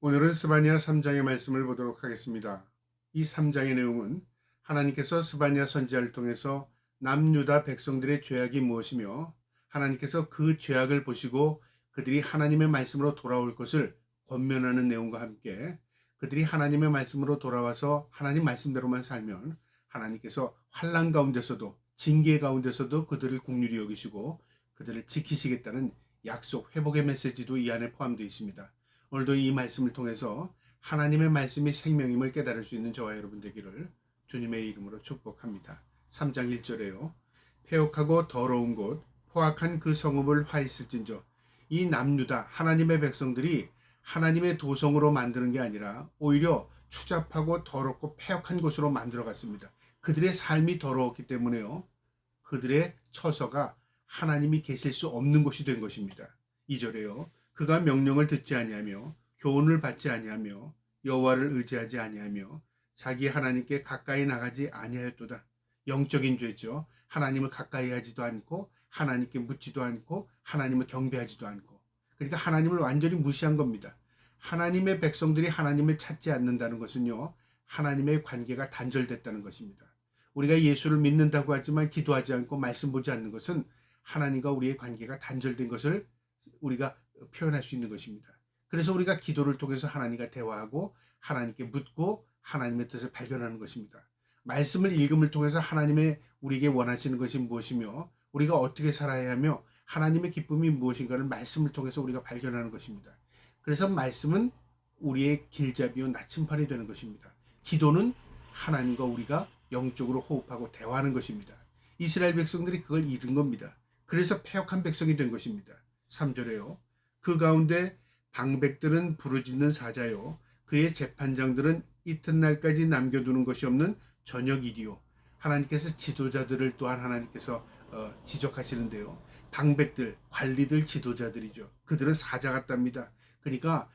오늘은 스바냐 3장의 말씀을 보도록 하겠습니다. 이 3장의 내용은 하나님께서 스바냐 선지자를 통해서 남유다 백성들의 죄악이 무엇이며 하나님께서 그 죄악을 보시고 그들이 하나님의 말씀으로 돌아올 것을 권면하는 내용과 함께 그들이 하나님의 말씀으로 돌아와서 하나님 말씀대로만 살면 하나님께서 환난 가운데서도 징계 가운데서도 그들을 긍휼히 여기시고 그들을 지키시겠다는 약속, 회복의 메시지도 이 안에 포함되어 있습니다. 오늘도 이 말씀을 통해서 하나님의 말씀이 생명임을 깨달을 수 있는 저와 여러분 되기를 주님의 이름으로 축복합니다. 3장 1절에요. 폐역하고 더러운 곳 포악한 그 성읍을 화했을진저. 이 남유다 하나님의 백성들이 하나님의 도성으로 만드는 게 아니라 오히려 추잡하고 더럽고 폐역한 곳으로 만들어갔습니다. 그들의 삶이 더러웠기 때문에요. 그들의 처소가 하나님이 계실 수 없는 곳이 된 것입니다. 2절에요. 그가 명령을 듣지 아니하며 교훈을 받지 아니하며 여호와를 의지하지 아니하며 자기 하나님께 가까이 나가지 아니하였도다. 영적인 죄죠. 하나님을 가까이 하지도 않고 하나님께 묻지도 않고 하나님을 경배하지도 않고, 그러니까 하나님을 완전히 무시한 겁니다. 하나님의 백성들이 하나님을 찾지 않는다는 것은요, 하나님의 관계가 단절됐다는 것입니다. 우리가 예수를 믿는다고 하지만 기도하지 않고 말씀 보지 않는 것은 하나님과 우리의 관계가 단절된 것을 우리가 표현할 수 있는 것입니다. 그래서 우리가 기도를 통해서 하나님과 대화하고 하나님께 묻고 하나님의 뜻을 발견하는 것입니다. 말씀을 읽음을 통해서 하나님의 우리에게 원하시는 것이 무엇이며 우리가 어떻게 살아야 하며 하나님의 기쁨이 무엇인가를 말씀을 통해서 우리가 발견하는 것입니다. 그래서 말씀은 우리의 길잡이요 나침판이 되는 것입니다. 기도는 하나님과 우리가 영적으로 호흡하고 대화하는 것입니다. 이스라엘 백성들이 그걸 잃은 겁니다. 그래서 패역한 백성이 된 것입니다. 3절에요. 그 가운데 방백들은 부르짖는 사자요 그의 재판장들은 이튿날까지 남겨두는 것이 없는 저녁일이요. 하나님께서 지도자들을 또한 하나님께서 지적하시는데요. 방백들, 관리들, 지도자들이죠. 그들은 사자 같답니다. 그러니까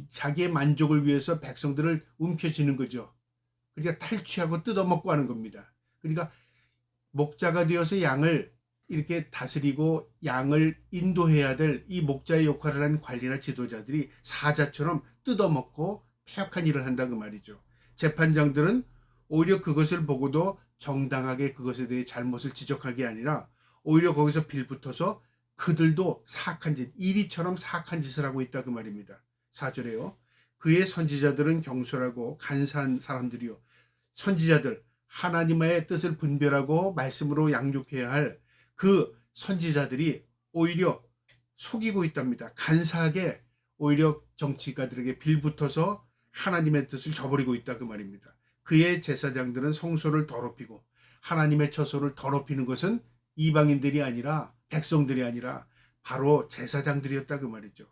자기의 만족을 위해서 백성들을 움켜쥐는 거죠. 그러니까 탈취하고 뜯어먹고 하는 겁니다. 그러니까 목자가 되어서 양을 이렇게 다스리고 양을 인도해야 될 이 목자의 역할을 한 관리나 지도자들이 사자처럼 뜯어먹고 폐역한 일을 한다 그 말이죠. 재판장들은 오히려 그것을 보고도 정당하게 그것에 대해 잘못을 지적한 게 아니라 오히려 거기서 빌붙어서 그들도 사악한 짓, 이리처럼 사악한 짓을 하고 있다 그 말입니다. 4절에요. 그의 선지자들은 경솔하고 간사한 사람들이요. 선지자들, 하나님의 뜻을 분별하고 말씀으로 양육해야 할 그 선지자들이 오히려 속이고 있답니다. 간사하게 오히려 정치가들에게 빌붙어서 하나님의 뜻을 저버리고 있다 그 말입니다. 그의 제사장들은 성소를 더럽히고 하나님의 처소를 더럽히는 것은 이방인들이 아니라 백성들이 아니라 바로 제사장들이었다 그 말이죠.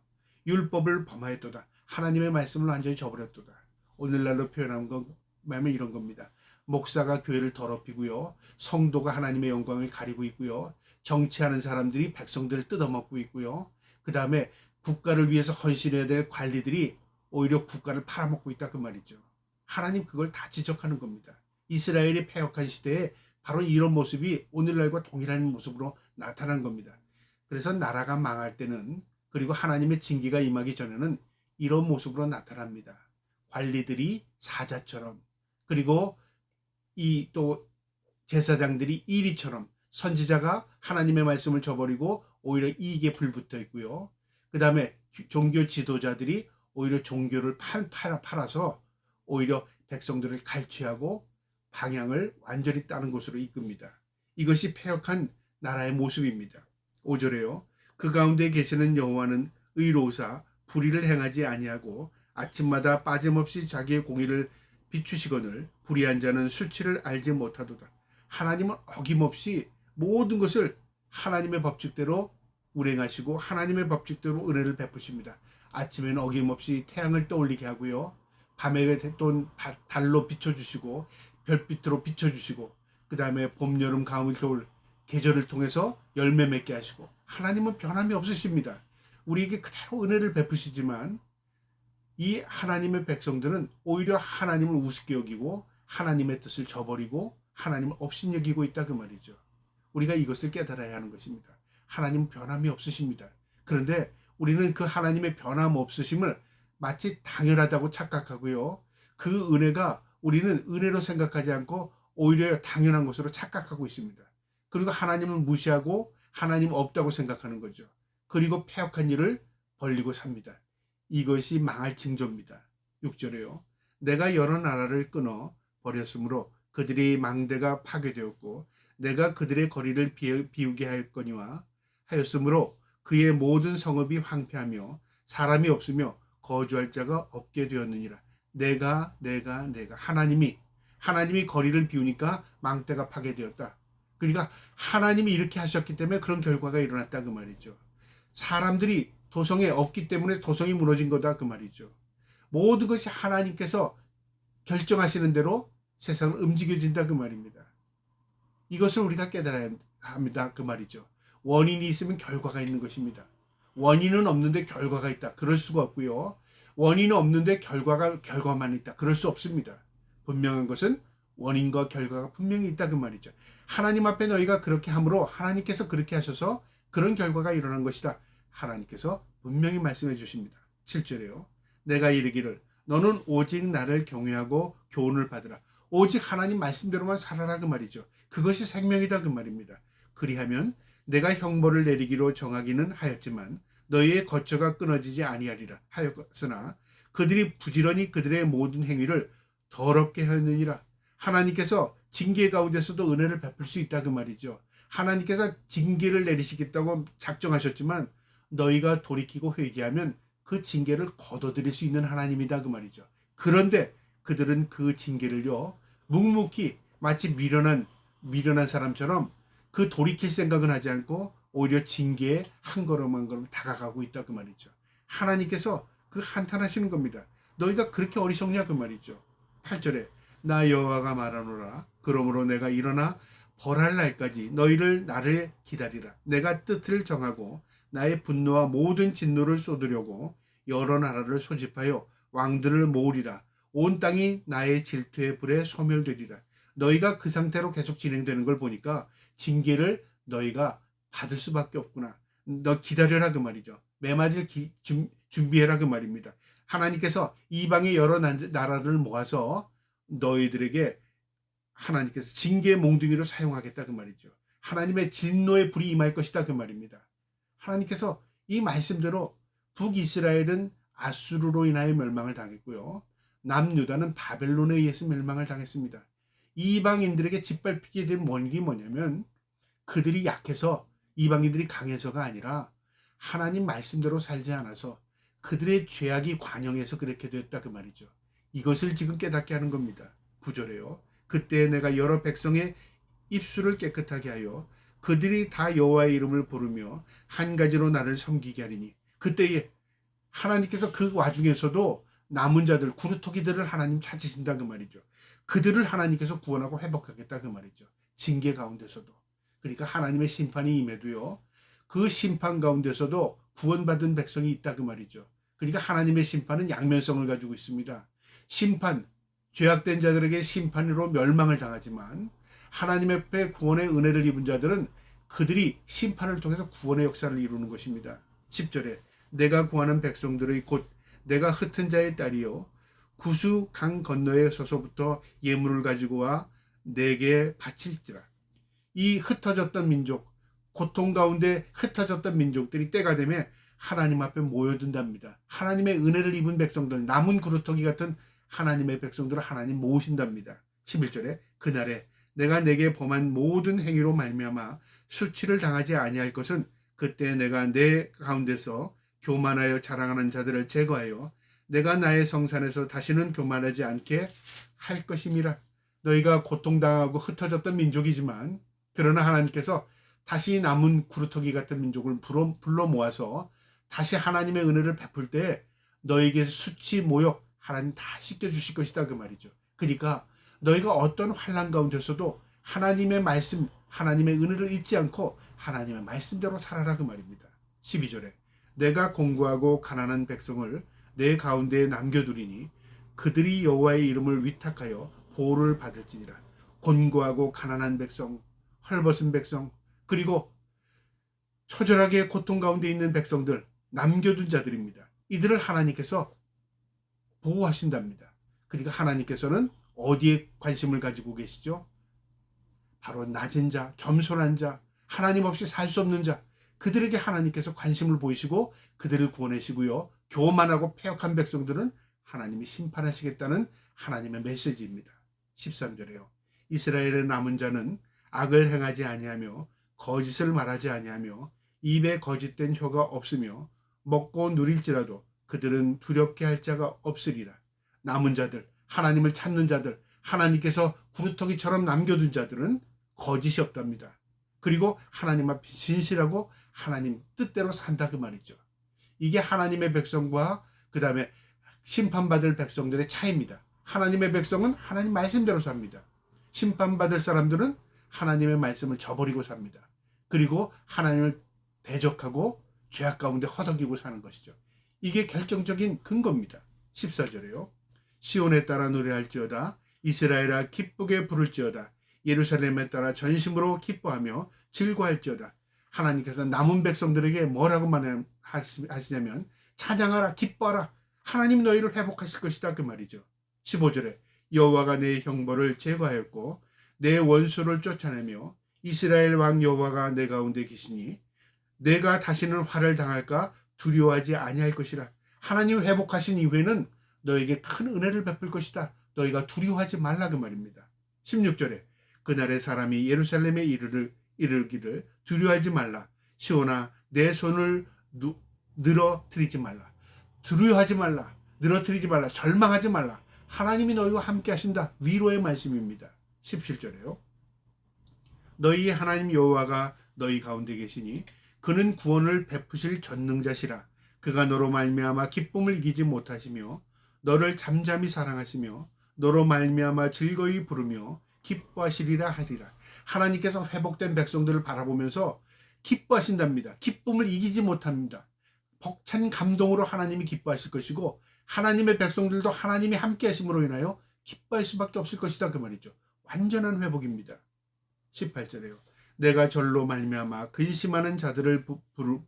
율법을 범하였도다. 하나님의 말씀을 완전히 저버렸도다. 오늘날로 표현한 건 말면 이런 겁니다. 목사가 교회를 더럽히고요. 성도가 하나님의 영광을 가리고 있고요. 정치하는 사람들이 백성들을 뜯어먹고 있고요. 그 다음에 국가를 위해서 헌신해야 될 관리들이 오히려 국가를 팔아먹고 있다 그 말이죠. 하나님 그걸 다 지적하는 겁니다. 이스라엘이 패역한 시대에 바로 이런 모습이 오늘날과 동일한 모습으로 나타난 겁니다. 그래서 나라가 망할 때는, 그리고 하나님의 징계가 임하기 전에는 이런 모습으로 나타납니다. 관리들이 사자처럼, 그리고 이 또 제사장들이 이리처럼, 선지자가 하나님의 말씀을 저버리고 오히려 이익에 불붙어 있고요. 그 다음에 종교 지도자들이 오히려 종교를 팔아서 오히려 백성들을 갈취하고 방향을 완전히 다른 곳으로 이끕니다. 이것이 패역한 나라의 모습입니다. 5절에요. 그 가운데 계시는 여호와는 의로우사 불의를 행하지 아니하고 아침마다 빠짐없이 자기의 공의를 비추시거늘 불의한 자는 수치를 알지 못하도다. 하나님은 어김없이 모든 것을 하나님의 법칙대로 운행하시고 하나님의 법칙대로 은혜를 베푸십니다. 아침에는 어김없이 태양을 떠올리게 하고요. 밤에 또 달로 비춰주시고 별빛으로 비춰주시고, 그 다음에 봄, 여름, 가을, 겨울 계절을 통해서 열매 맺게 하시고, 하나님은 변함이 없으십니다. 우리에게 그대로 은혜를 베푸시지만 이 하나님의 백성들은 오히려 하나님을 우습게 여기고 하나님의 뜻을 저버리고 하나님을 업신여기고 있다 그 말이죠. 우리가 이것을 깨달아야 하는 것입니다. 하나님은 변함이 없으십니다. 그런데 우리는 그 하나님의 변함 없으심을 마치 당연하다고 착각하고요. 그 은혜가 우리는 은혜로 생각하지 않고 오히려 당연한 것으로 착각하고 있습니다. 그리고 하나님을 무시하고 하나님 없다고 생각하는 거죠. 그리고 패역한 일을 벌리고 삽니다. 이것이 망할 징조입니다. 6절에요. 내가 여러 나라를 끊어 버렸으므로 그들의 망대가 파괴되었고 내가 그들의 거리를 비우게 하였거니와 하였으므로 그의 모든 성읍이 황폐하며 사람이 없으며 거주할 자가 없게 되었느니라. 내가 하나님이 거리를 비우니까 망대가 파괴되었다. 그러니까 하나님이 이렇게 하셨기 때문에 그런 결과가 일어났다 그 말이죠. 사람들이 도성에 없기 때문에 도성이 무너진 거다 그 말이죠. 모든 것이 하나님께서 결정하시는 대로 세상은 움직여진다 그 말입니다. 이것을 우리가 깨달아야 합니다 그 말이죠. 원인이 있으면 결과가 있는 것입니다. 원인은 없는데 결과가 있다. 그럴 수가 없고요. 원인은 없는데 결과만 있다. 그럴 수 없습니다. 분명한 것은 원인과 결과가 분명히 있다 그 말이죠. 하나님 앞에 너희가 그렇게 함으로 하나님께서 그렇게 하셔서 그런 결과가 일어난 것이다. 하나님께서 분명히 말씀해 주십니다. 7절에요. 내가 이르기를 너는 오직 나를 경외하고 교훈을 받으라. 오직 하나님 말씀대로만 살아라 그 말이죠. 그것이 생명이다 그 말입니다. 그리하면 내가 형벌을 내리기로 정하기는 하였지만 너희의 거처가 끊어지지 아니하리라 하였으나 그들이 부지런히 그들의 모든 행위를 더럽게 하였느니라. 하나님께서 징계 가운데서도 은혜를 베풀 수 있다 그 말이죠. 하나님께서 징계를 내리시겠다고 작정하셨지만 너희가 돌이키고 회개하면 그 징계를 거둬들일 수 있는 하나님이다 그 말이죠. 그런데 그들은 그 징계를요 묵묵히 마치 미련한 사람처럼 그 돌이킬 생각은 하지 않고 오히려 징계에 한 걸음 한 걸음 다가가고 있다 그 말이죠. 하나님께서 그 한탄하시는 겁니다. 너희가 그렇게 어리석냐 그 말이죠. 8절에 나 여호와가 말하노라. 그러므로 내가 일어나 벌할 날까지 나를 기다리라. 내가 뜻을 정하고 나의 분노와 모든 진노를 쏟으려고 여러 나라를 소집하여 왕들을 모으리라. 온 땅이 나의 질투의 불에 소멸되리라. 너희가 그 상태로 계속 진행되는 걸 보니까 징계를 너희가 받을 수밖에 없구나. 너 기다려라 그 말이죠. 매맞을 준비해라 그 말입니다. 하나님께서 이방의 여러 나라를 모아서 너희들에게 하나님께서 징계의 몽둥이로 사용하겠다 그 말이죠. 하나님의 진노의 불이 임할 것이다 그 말입니다. 하나님께서 이 말씀대로 북이스라엘은 아수르로 인하여 멸망을 당했고요. 남유다는 바벨론에 의해서 멸망을 당했습니다. 이방인들에게 짓밟히게 된 원인이 뭐냐면 그들이 약해서 이방인들이 강해서가 아니라 하나님 말씀대로 살지 않아서 그들의 죄악이 관영해서 그렇게 됐다 그 말이죠. 이것을 지금 깨닫게 하는 겁니다. 9절에요. 그때 내가 여러 백성의 입술을 깨끗하게 하여 그들이 다 여호와의 이름을 부르며 한 가지로 나를 섬기게 하리니 그때에 하나님께서 그 와중에서도 남은 자들 구루토기들을 하나님 찾으신다 그 말이죠. 그들을 하나님께서 구원하고 회복하겠다 그 말이죠. 징계 가운데서도. 그러니까 하나님의 심판이 임해도요. 그 심판 가운데서도 구원받은 백성이 있다 그 말이죠. 그러니까 하나님의 심판은 양면성을 가지고 있습니다. 죄악된 자들에게 심판으로 멸망을 당하지만 하나님 앞에 구원의 은혜를 입은 자들은 그들이 심판을 통해서 구원의 역사를 이루는 것입니다. 10절에 내가 구하는 백성들의 곧 내가 흩은 자의 딸이요 구수 강 건너에 서서부터 예물을 가지고 와 내게 바칠지라. 이 흩어졌던 민족, 고통 가운데 흩어졌던 민족들이 때가 되면 하나님 앞에 모여든답니다. 하나님의 은혜를 입은 백성들, 남은 구루터기 같은 하나님의 백성들을 하나님 모으신답니다. 11절에 그날에 내가 내게 범한 모든 행위로 말미암아 수치를 당하지 아니할 것은 그때 내가 내 가운데서 교만하여 자랑하는 자들을 제거하여 내가 나의 성산에서 다시는 교만하지 않게 할 것임이라. 너희가 고통당하고 흩어졌던 민족이지만 그러나 하나님께서 다시 남은 구루터기 같은 민족을 불러 모아서 다시 하나님의 은혜를 베풀 때 너에게서 수치 모욕 하나님 다 씻겨주실 것이다 그 말이죠. 그러니까 너희가 어떤 환난 가운데서도 하나님의 말씀 하나님의 은혜를 잊지 않고 하나님의 말씀대로 살아라 그 말입니다. 12절에 내가 공고하고 가난한 백성을 내 가운데에 남겨두리니 그들이 여호와의 이름을 위탁하여 보호를 받을지니라. 곤고하고 가난한 백성, 헐벗은 백성, 그리고 처절하게 고통 가운데 있는 백성들, 남겨둔 자들입니다. 이들을 하나님께서 보호하신답니다. 그러니까 하나님께서는 어디에 관심을 가지고 계시죠? 바로 낮은 자, 겸손한 자, 하나님 없이 살 수 없는 자, 그들에게 하나님께서 관심을 보이시고 그들을 구원하시고요. 교만하고 패역한 백성들은 하나님이 심판하시겠다는 하나님의 메시지입니다. 13절에요. 이스라엘의 남은 자는 악을 행하지 아니하며 거짓을 말하지 아니하며 입에 거짓된 혀가 없으며 먹고 누릴지라도 그들은 두렵게 할 자가 없으리라. 남은 자들, 하나님을 찾는 자들, 하나님께서 구루터기처럼 남겨둔 자들은 거짓이 없답니다. 그리고 하나님 앞에 진실하고 하나님 뜻대로 산다 그 말이죠. 이게 하나님의 백성과 그 다음에 심판받을 백성들의 차이입니다. 하나님의 백성은 하나님 말씀대로 삽니다. 심판받을 사람들은 하나님의 말씀을 저버리고 삽니다. 그리고 하나님을 대적하고 죄악 가운데 허덕이고 사는 것이죠. 이게 결정적인 근거입니다. 14절에요. 시온에 따라 노래할지어다. 이스라엘아 기쁘게 부를지어다. 예루살렘에 따라 전심으로 기뻐하며 즐거할지어다. 하나님께서 남은 백성들에게 뭐라고 말하시냐면 찬양하라, 기뻐하라. 하나님 너희를 회복하실 것이다 그 말이죠. 15절에 여호와가 내 형벌을 제거하였고 내 원수를 쫓아내며 이스라엘 왕 여호와가 내 가운데 계시니 내가 다시는 화를 당할까 두려워하지 아니할 것이라. 하나님 회복하신 이후에는 너에게 큰 은혜를 베풀 것이다. 너희가 두려워하지 말라 그 말입니다. 16절에 그날의 사람이 예루살렘에 이르기를 두려워하지 말라. 시온아 내 손을 늘어뜨리지 말라. 두려워하지 말라. 늘어뜨리지 말라. 절망하지 말라. 하나님이 너희와 함께 하신다. 위로의 말씀입니다. 17절에요. 너희 하나님 여호와가 너희 가운데 계시니 그는 구원을 베푸실 전능자시라. 그가 너로 말미암아 기쁨을 이기지 못하시며 너를 잠잠히 사랑하시며 너로 말미암아 즐거이 부르며 기뻐하시리라 하리라. 하나님께서 회복된 백성들을 바라보면서 기뻐하신답니다. 기쁨을 이기지 못합니다. 벅찬 감동으로 하나님이 기뻐하실 것이고 하나님의 백성들도 하나님이 함께 하심으로 인하여 기뻐할 수밖에 없을 것이다 그 말이죠. 완전한 회복입니다. 18절에요. 내가 절로 말미암아 근심하는 자들을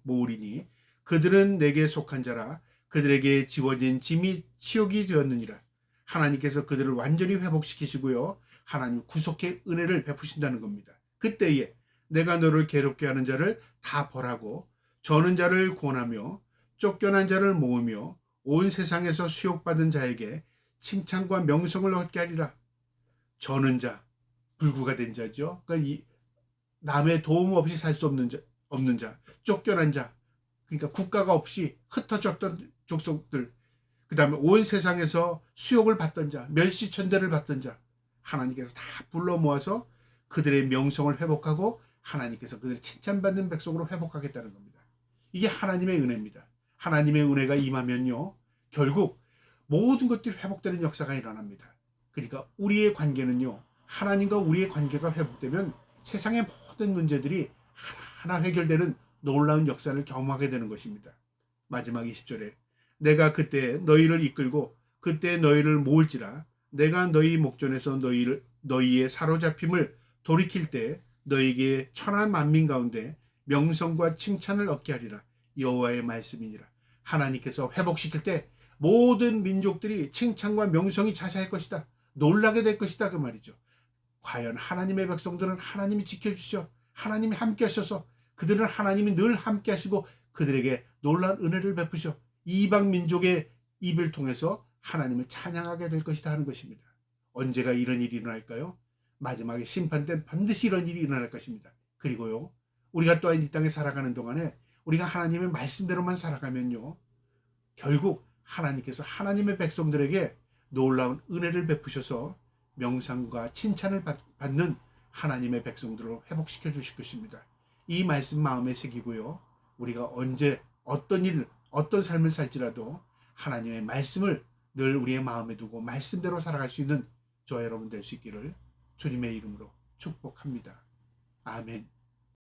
모으리니 그들은 내게 속한 자라. 그들에게 지워진 짐이 치욕이 되었느니라. 하나님께서 그들을 완전히 회복시키시고요. 하나님 구속의 은혜를 베푸신다는 겁니다. 그때에 내가 너를 괴롭게 하는 자를 다 벌하고 저는 자를 구원하며 쫓겨난 자를 모으며 온 세상에서 수욕받은 자에게 칭찬과 명성을 얻게 하리라. 저는 자, 불구가 된 자죠. 그러니까 이 남의 도움 없이 살 수 없는 자, 쫓겨난 자, 그러니까 국가가 없이 흩어졌던 족속들, 그 다음에 온 세상에서 수욕을 받던 자, 멸시천대를 받던 자, 하나님께서 다 불러 모아서 그들의 명성을 회복하고 하나님께서 그들을 칭찬받는 백성으로 회복하겠다는 겁니다. 이게 하나님의 은혜입니다. 하나님의 은혜가 임하면요, 결국 모든 것들이 회복되는 역사가 일어납니다. 그러니까 우리의 관계는요, 하나님과 우리의 관계가 회복되면 세상의 모든 문제들이 하나하나 해결되는 놀라운 역사를 경험하게 되는 것입니다. 마지막 20절에 내가 그때 너희를 이끌고 그때 너희를 모을지라. 내가 너희 목전에서 너희의 사로잡힘을 돌이킬 때 너희에게 천한 만민 가운데 명성과 칭찬을 얻게 하리라. 여호와의 말씀이니라. 하나님께서 회복시킬 때 모든 민족들이 칭찬과 명성이 자자할 것이다. 놀라게 될 것이다 그 말이죠. 과연 하나님의 백성들은 하나님이 지켜주시오. 하나님이 함께 하셔서 그들은 하나님이 늘 함께 하시고 그들에게 놀라운 은혜를 베푸셔 이방 민족의 입을 통해서 하나님을 찬양하게 될 것이다 하는 것입니다. 언제가 이런 일이 일어날까요? 마지막에 심판 때는 반드시 이런 일이 일어날 것입니다. 그리고요, 우리가 또한 이 땅에 살아가는 동안에 우리가 하나님의 말씀대로만 살아가면요, 결국 하나님께서 하나님의 백성들에게 놀라운 은혜를 베푸셔서 명상과 칭찬을 받는 하나님의 백성들로 회복시켜 주실 것입니다. 이 말씀 마음에 새기고요, 우리가 언제 어떤 일, 어떤 삶을 살지라도 하나님의 말씀을 늘 우리의 마음에 두고 말씀대로 살아갈 수 있는 저와 여러분 될 수 있기를 주님의 이름으로 축복합니다. 아멘.